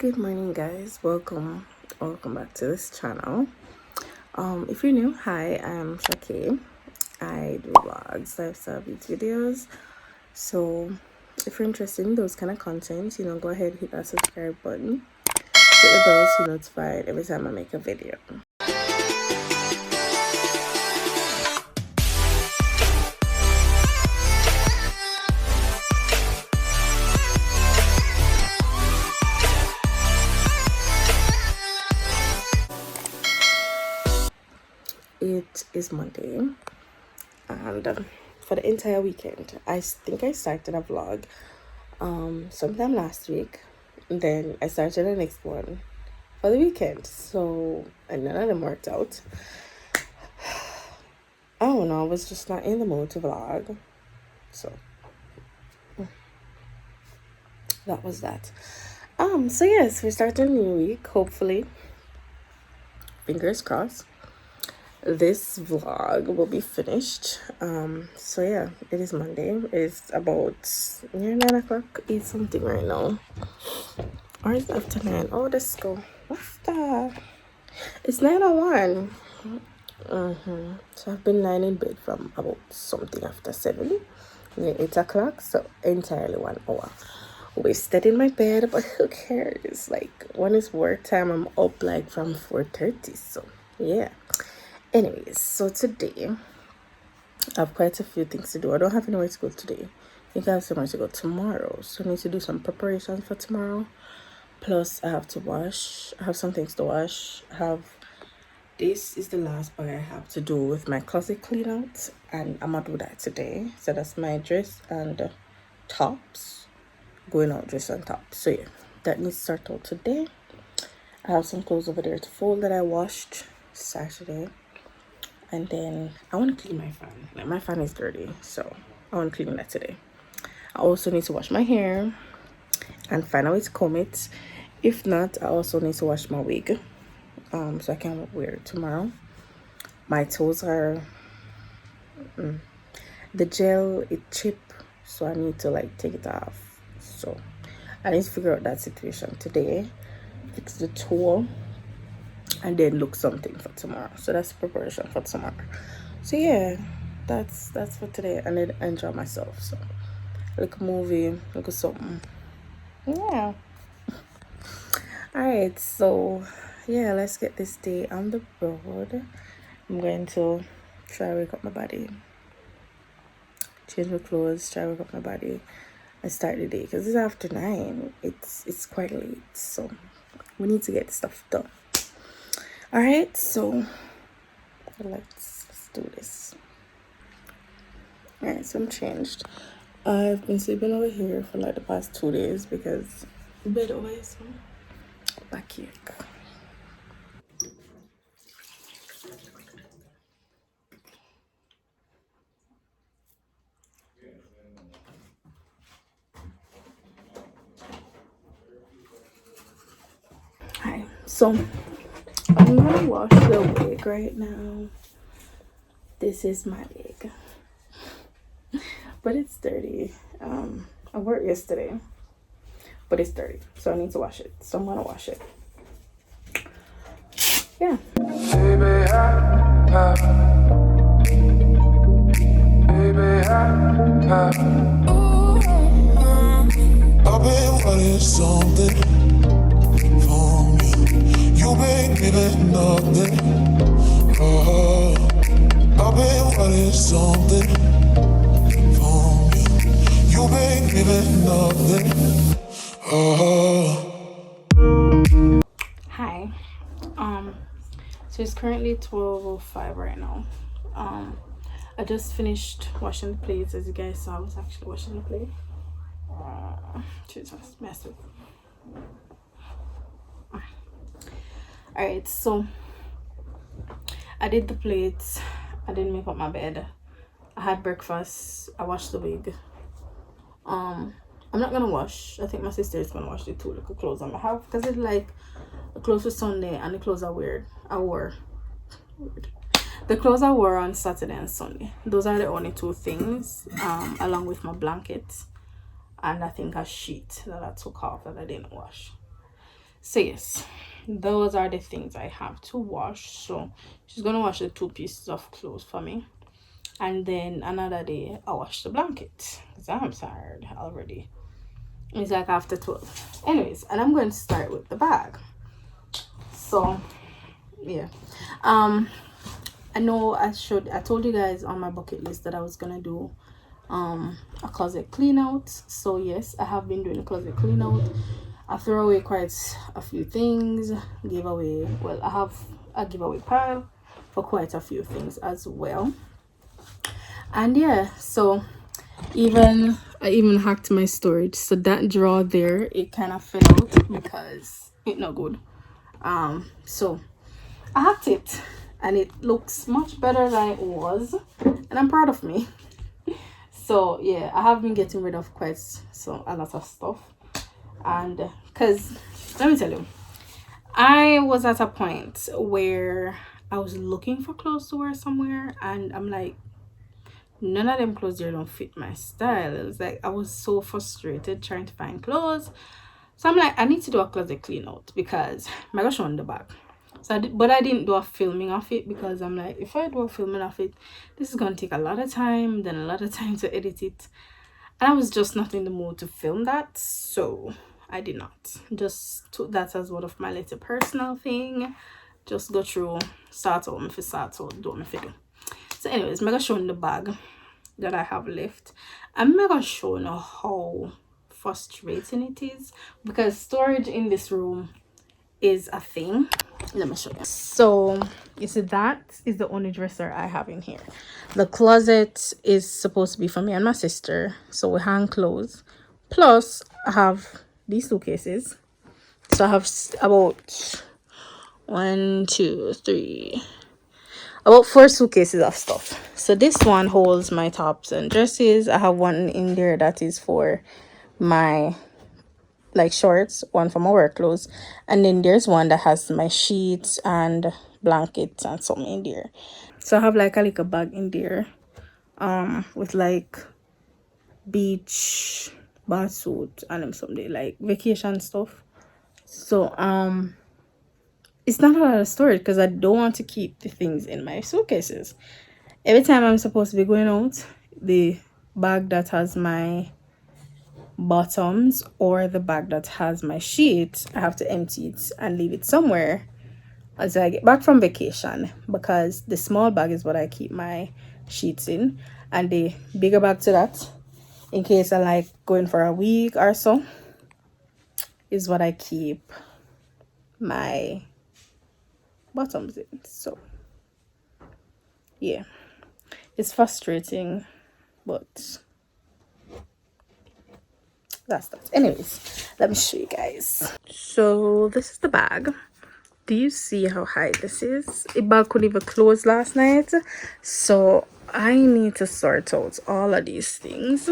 Good morning, guys. Welcome back to this channel. If you're new, hi, I'm Shaki. I do vlogs, lifestyle beauty videos. So if you're interested in those kind of content, go ahead, hit that subscribe button, hit the bell so you're notified every time I make a video. It is Monday, and for the entire weekend, I think I started a vlog sometime last week. Then I started the next one for the weekend, and none of them worked out. I don't know, I was just not in the mood to vlog, so that was that. So yes, we're starting a new week, hopefully, fingers crossed. This vlog will be finished. So yeah, it is Monday. It's about near 9 o'clock. Eat something right now, or it's after 9. Oh, let's go. What's that? It's 9:01. So I've been lying in bed from about something after 7, near 8 o'clock. So entirely 1 hour wasted in my bed, but who cares? Like, when it's work time, I'm up like from 4:30. So yeah. Anyways, so today I have quite a few things to do. I don't have anywhere to go today. I think I have somewhere to go tomorrow, so I need to do some preparations for tomorrow. Plus, I have to wash. I have some things to wash. This is the last part I have to do with my closet clean out, and I'm gonna do that today. So that's my dress and tops, going out dress and tops. So yeah, that needs to start out today. I have some clothes over there to fold that I washed Saturday. And then I want to clean my fan. Like, my fan is dirty, so I want to clean that today. I also need to wash my hair and find a way to comb it. If not, I also need to wash my wig, so I can wear it tomorrow. My toes are the gel, it chipped, so I need to like take it off. So I need to figure out that situation today, fix the toe, and then look something for tomorrow. So that's preparation for tomorrow. So yeah, that's for today. I need to enjoy myself. So look a movie, look at something. Yeah. Alright, so yeah, let's get this day on the road. I'm going to try to wake up my body, change my clothes, try to wake up my body, and start the day, because it's after 9. It's quite late, so we need to get stuff done. All right, so let's do this. All right, so I'm changed. I've been sleeping over here for like the past 2 days because the bed over here, so backache. Hi, so I'm gonna wash the wig right now. This is my wig, but it's dirty. I worked yesterday, but it's dirty, so I need to wash it. So I'm gonna wash it. Yeah. I've been wanting something from you. You ain't giving nothing. I've been wanting something from you. You ain't giving nothing. Hi. So it's currently 12:05 right now. I just finished washing the plates. As you guys saw, I was actually washing the plate. Jesus, messed up. Alright, so I did the plates. I didn't make up my bed. I had breakfast. I washed the wig. I'm not gonna wash. I think my sister is gonna wash the 2 little clothes I have, because it's like the clothes for Sunday and the clothes I wore. The clothes I wore on Saturday and Sunday. Those are the only 2 things, along with my blanket and I think a sheet that I took off that I didn't wash. So yes, those are the things I have to wash. So she's gonna wash the 2 pieces of clothes for me, and then another day I wash the blanket because I'm tired already. It's like after 12. Anyways, and I'm going to start with the bag. So yeah, um I know I told you guys on my bucket list that I was gonna do a closet clean out. So yes, I have been doing a closet clean out. I threw away quite a few things, gave away, well, I have a giveaway pile for quite a few things as well. And yeah, so I even hacked my storage, so that drawer there, it kind of fell out because it not good. So I hacked it and it looks much better than it was, and I'm proud of me. So yeah, I have been getting rid of quite a lot of stuff, and because let me tell you, I was at a point where I was looking for clothes to wear somewhere, and I'm like, none of them clothes here don't fit my style. It was like I was so frustrated trying to find clothes. So I'm like, I need to do a closet clean out because my gosh on the back. So but I didn't do a filming of it because I'm like, if I do a filming of it, this is gonna take a lot of time, then a lot of time to edit it. And I was just not in the mood to film that, so I did not. Just took that as one of my little personal thing. Just go through, start out, if start out, do me do. So anyways, I'm gonna show you the bag that I have left. I'm gonna show you how frustrating it is because storage in this room is a thing. Let me show you. So you see, that is the only dresser I have in here. The closet is supposed to be for me and my sister, so we hang clothes. Plus I have these suitcases, so I have about 4 suitcases of stuff. So this one holds my tops and dresses. I have one in there that is for my like shorts, one for my work clothes, and then there's one that has my sheets and blankets and something in there. So I have like a little bag in there with like beach bath suit and something like vacation stuff. So it's not a lot of storage because I don't want to keep the things in my suitcases. Every time I'm supposed to be going out, the bag that has my bottoms or the bag that has my sheet, I have to empty it and leave it somewhere as I get back from vacation, because the small bag is what I keep my sheets in, and the bigger bag to that, in case I like going for a week or so, is what I keep my bottoms in. So yeah, it's frustrating, but that's that. Anyways, let me show you guys. So this is the bag. Do you see how high this is? The bag couldn't even close last night, so I need to sort out all of these things,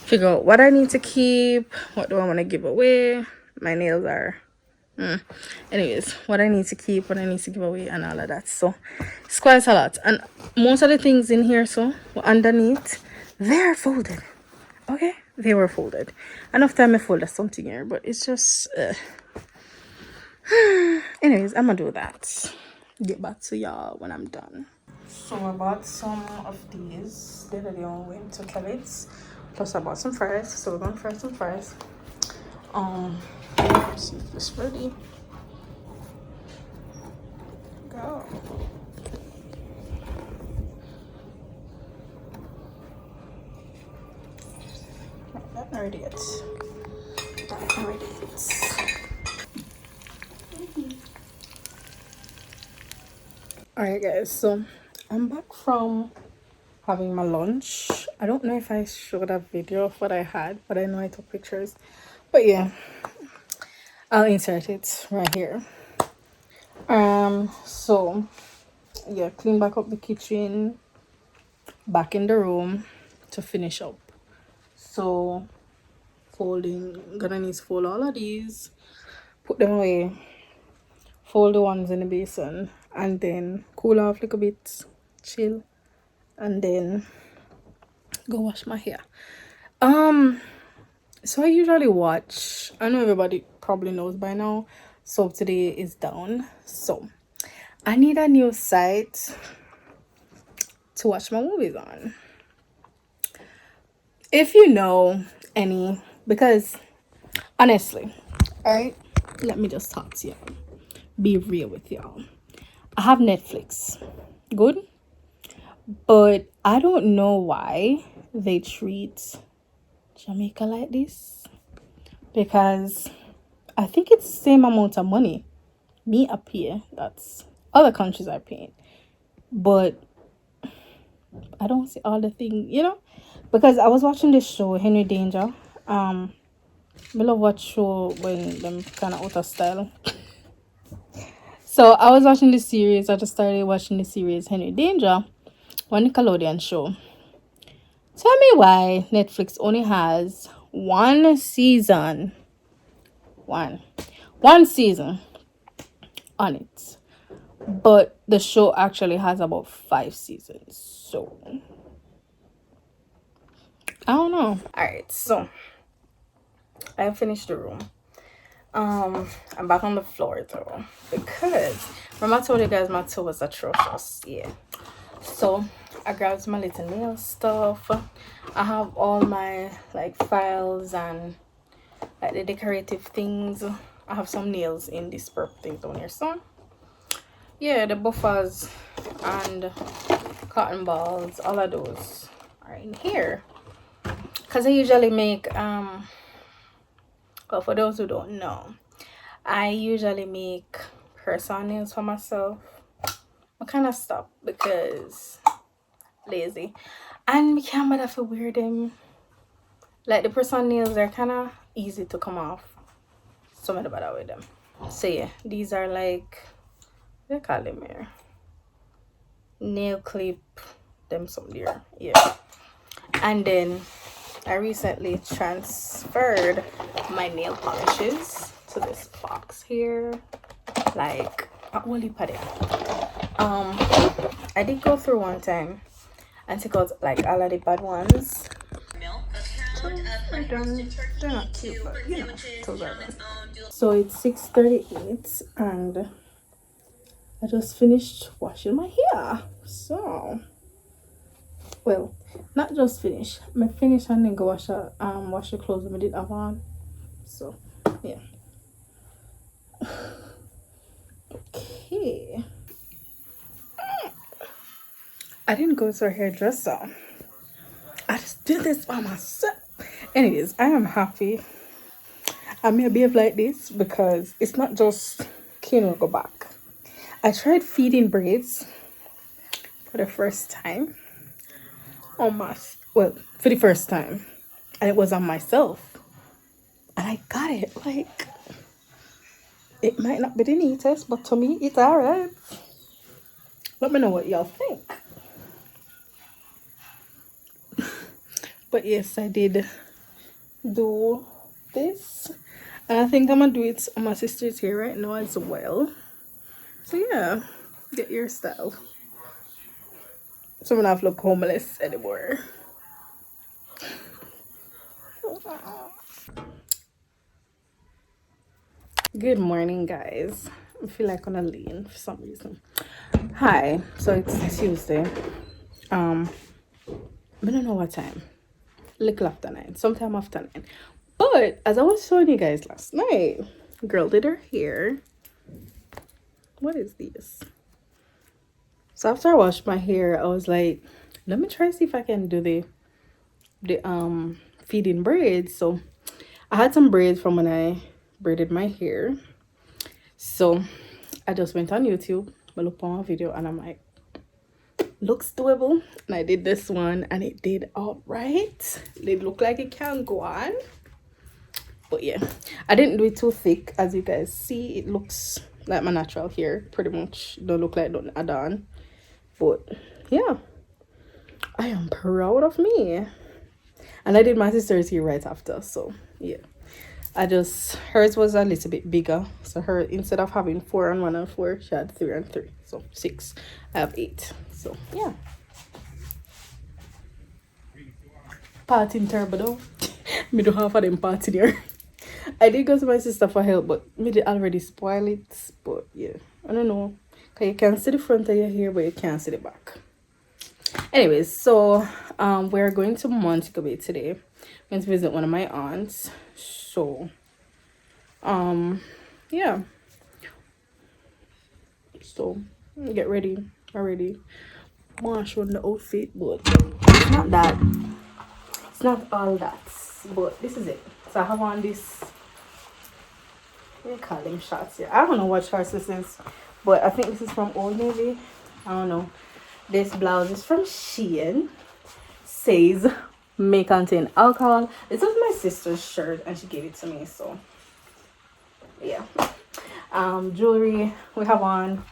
figure out what I need to keep, what do I want to give away. My nails are anyways, what I need to keep, what I need to give away, and all of that. So it's quite a lot, and most of the things in here, so underneath, they're folded. Okay, they were folded. Enough time I folded something here, but it's just anyways, I'm gonna do that. Get back to y'all when I'm done. So I bought some of these. They're the only way to Kelly's. Plus I bought some fries. So we're gonna fry some fries. Let's see if it's ready. Go. Not ready yet. Not ready yet. Alright guys, so I'm back from having my lunch. I don't know if I showed a video of what I had, but I know I took pictures. But yeah, I'll insert it right here. So yeah, clean back up the kitchen, back in the room to finish up. So gonna need to fold all of these, put them away, fold the ones in the basin, and then cool off a little bit, chill, and then go wash my hair. So I usually watch, I know everybody probably knows by now. So today is down. So I need a new site to watch my movies on. If you know any, because honestly, all right, let me just talk to y'all. Be real with y'all. I have Netflix. Good. But I don't know why they treat Jamaica like this. Because I think it's the same amount of money me up here that's other countries are paying. But I don't see all the thing, because I was watching this show, Henry Danger. I love watch show when them kind of out of style. So I was watching this series. I just started watching the series Henry Danger, one Nickelodeon show. Tell me why Netflix only has one season. One season on it. But the show actually has about 5 seasons. So I don't know. Alright, so I have finished the room. I'm back on the floor though. Because remember I told you guys my toe was atrocious. Yeah. So I grabbed my little nail stuff. I have all my like files and like the decorative things. I have some nails in this purple thing down here. So yeah, the buffers and cotton balls, all of those are in here. Because I usually make well, for those who don't know, I usually make person nails for myself. I kind of stop because lazy, and we can't bother for wear them. Like the person nails are kind of easy to come off, so I don't bother with them. So yeah, these are like, what do they call them here? Nail clip, them some there. Yeah. And then I recently transferred my nail polishes to this box here, like a whole heap of them. I did go through one time and take out like all of the bad ones. They're not cute, but those are them. So it's 6:38 and I just finished washing my hair. So, well, not just finish. I finish and then go wash the clothes I did have on. So, yeah. Okay. I didn't go to a hairdresser. I just did this by myself. Anyways, I am happy. I may behave like this because it's not just can go back. I tried feeding braids for the first time. For the first time. And it was on myself. And I got it. Like, it might not be the neatest, but to me, it's alright. Let me know what y'all think. But yes, I did do this. And I think I'm going to do it on my sister's hair right now as well. So yeah, get your style. So I'm not have to look homeless anymore. Good morning, guys. I feel like I'm gonna lean for some reason. Hi, so it's Tuesday. I don't know what time. Little after 9, sometime after 9. But as I was showing you guys last night, girl did her hair. What is this? So after I washed my hair, I was like, let me try see if I can do the feeding braids. So I had some braids from when I braided my hair. So I just went on YouTube, I looked on a video, and I'm like, looks doable. And I did this one and it did all right. It looked like it can go on. But yeah, I didn't do it too thick. As you guys see, it looks like my natural hair pretty much. Don't look like don't add on. But yeah, I am proud of me. And I did my sister's hair right after. So yeah, hers was a little bit bigger. So her, instead of having 4 and 1 and 4, she had 3 and 3. So 6. I have 8. So yeah. Parting turbo though. Me do half of them parting here. I did go to my sister for help, but me did already spoil it. But yeah, I don't know. Cause you can see the front of your hair, but you can't see the back. Anyways, so we're going to Montego Bay today. I'm going to visit one of my aunts. So yeah. So get ready already. I want to show the outfit, but it's not that. It's not all that. But this is it. So I have on this. What do you call them shorts here? I don't know what shorts this is, but I think this is from Old Navy. I don't know. This blouse is from Shein. Says may contain alcohol. This was my sister's shirt and she gave it to me. So yeah. Jewelry we have on.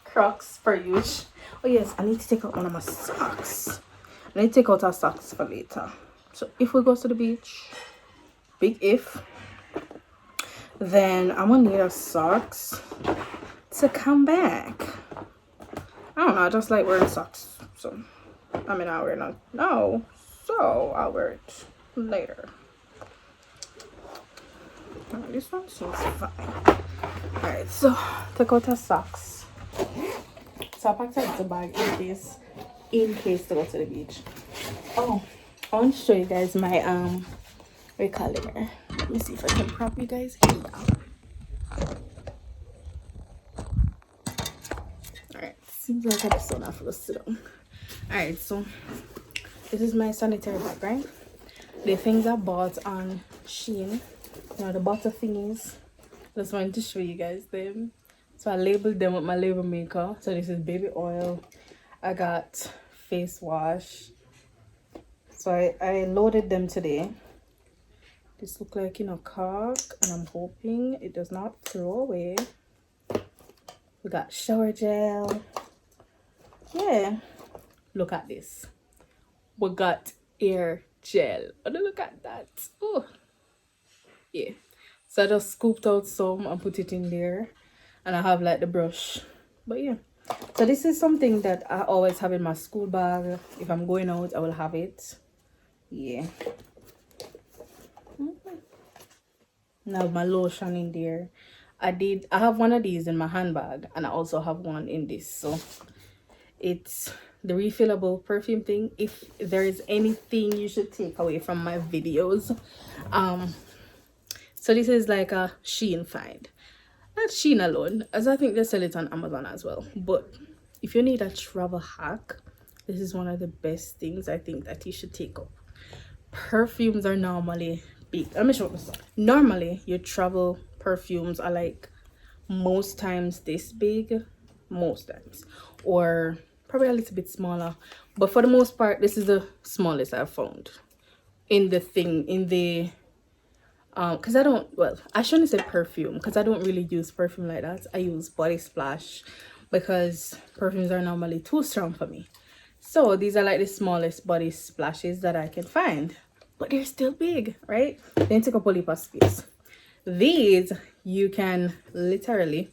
Crocs per use. Oh yes, I need to take out one of my socks. I need to take out our socks for later. So if we go to the beach, big if, then I'm gonna need our socks to come back. I don't know, I just like wearing socks. So I mean, I'll wear it now. So I'll wear it later. Oh, this one seems fine. Alright, so take out our socks. So I packed out the bag in case to go to the beach. Oh, I want to show you guys my what do you call it here? Let me see if I can prop you guys here now. Alright, seems like I just don't have to sit down. Alright, so this is my sanitary bag, right? The things I bought on Shein, you know, the butter thingies. Just wanted to show you guys them. So I labeled them with my label maker. So this is baby oil. I got face wash. So I loaded them today. This look like, you know, cork, and I'm hoping it does not throw away. We got shower gel. Yeah, look at this. We got air gel. Oh, look at that. Oh, yeah. So I just scooped out some and put it in there, and I have like the brush. But yeah, so this is something that I always have in my school bag. If I'm going out, I will have it. Yeah. Now my lotion in there. I have one of these in my handbag, and I also have one in this. So it's the refillable perfume thing. If there is anything you should take away from my videos, so this is like a Shein find. Not Shein alone, as I think they sell it on Amazon as well. But if you need a travel hack, this is one of the best things I think that you should take up. Perfumes are normally big. Let me show you. Normally, your travel perfumes are like most times this big, most times, or probably a little bit smaller. But for the most part, this is the smallest I've found in the thing, in the because I shouldn't say perfume, because I don't really use perfume like that. I use body splash because perfumes are normally too strong for me. So these are like the smallest body splashes that I can find, but they're still big, right? They take up a heap of space. These you can literally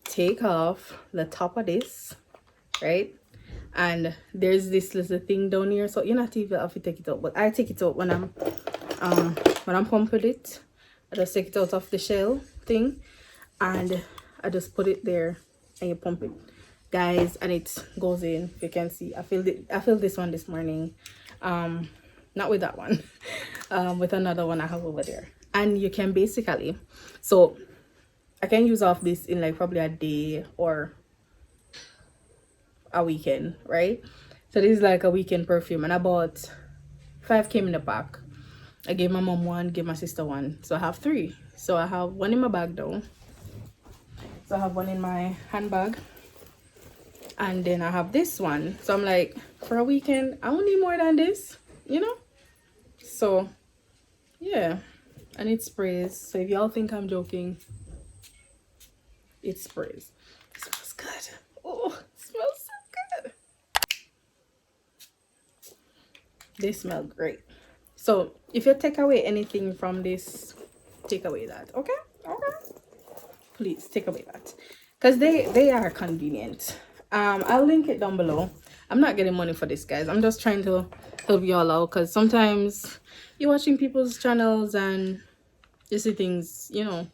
take off the top of this, right? And there's this little thing down here, so you're not even have to take it out, but I take it out when I'm pumping it. I just take it out of the shell thing, and I just put it there, and you pump it, guys, and it goes in. You can see I filled this one this morning, not with that one, with another one I have over there. And you can basically, so I can use off this in like probably a day or a weekend, right? So this is like a weekend perfume, and I bought 5 came in a pack. I gave my mom one, gave my sister one, so I have 3. So I have one in my bag though, so I have one in my handbag, and then I have this one. So I'm like, for a weekend I don't need more than this, you know. So yeah, and it sprays. So if y'all think I'm joking, it sprays. It smells good. Oh, it smells so good. They smell great. So if you take away anything from this, take away that. Okay, please take away that, because they are convenient. I'll link it down below. I'm not getting money for this, guys. I'm just trying to help y'all out, because sometimes you're watching people's channels and you see things, you know,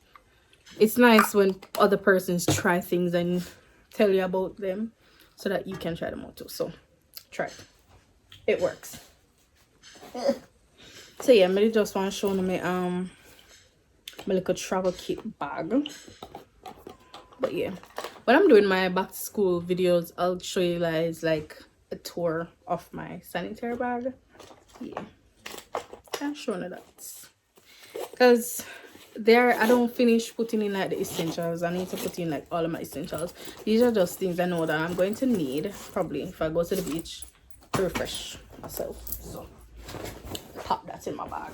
it's nice when other persons try things and tell you about them so that you can try them out too. So try it. It works. So yeah, I just want to show you my little travel kit bag. But yeah, when I'm doing my back to school videos, I'll show you guys like a tour of my sanitary bag. Yeah, I'm showing you that because there I don't finish putting in like the essentials. I need to put in like all of my essentials. These are just things I know that I'm going to need probably if I go to the beach to refresh myself. So pop that in my bag.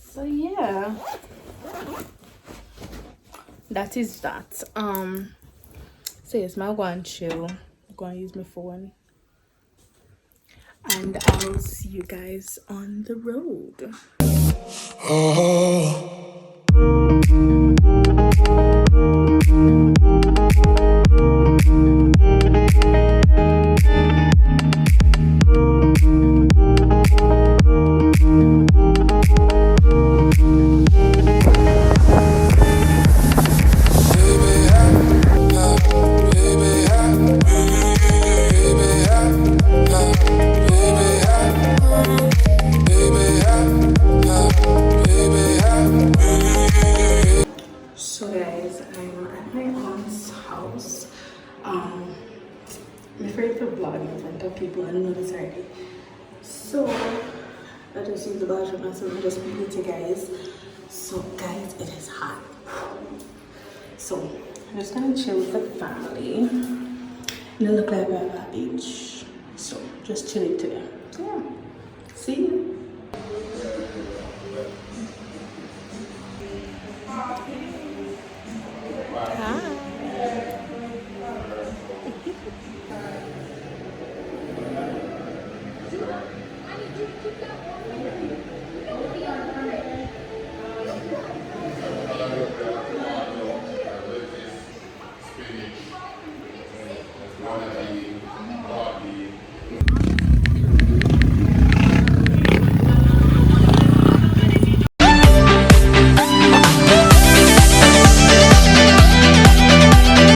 So yeah, that is that. So yes, I'm going to chill. I'm going to use my phone, and I'll see you guys on the road. So guys, I'm at my aunt's house. I'm afraid to vlog in front of people and know it's already. So I just use the bathroom and so I just meet you guys. So guys, it is hot. So I'm just gonna chill with the family. It look like we're at a beach. So just chilling today. So yeah. See you.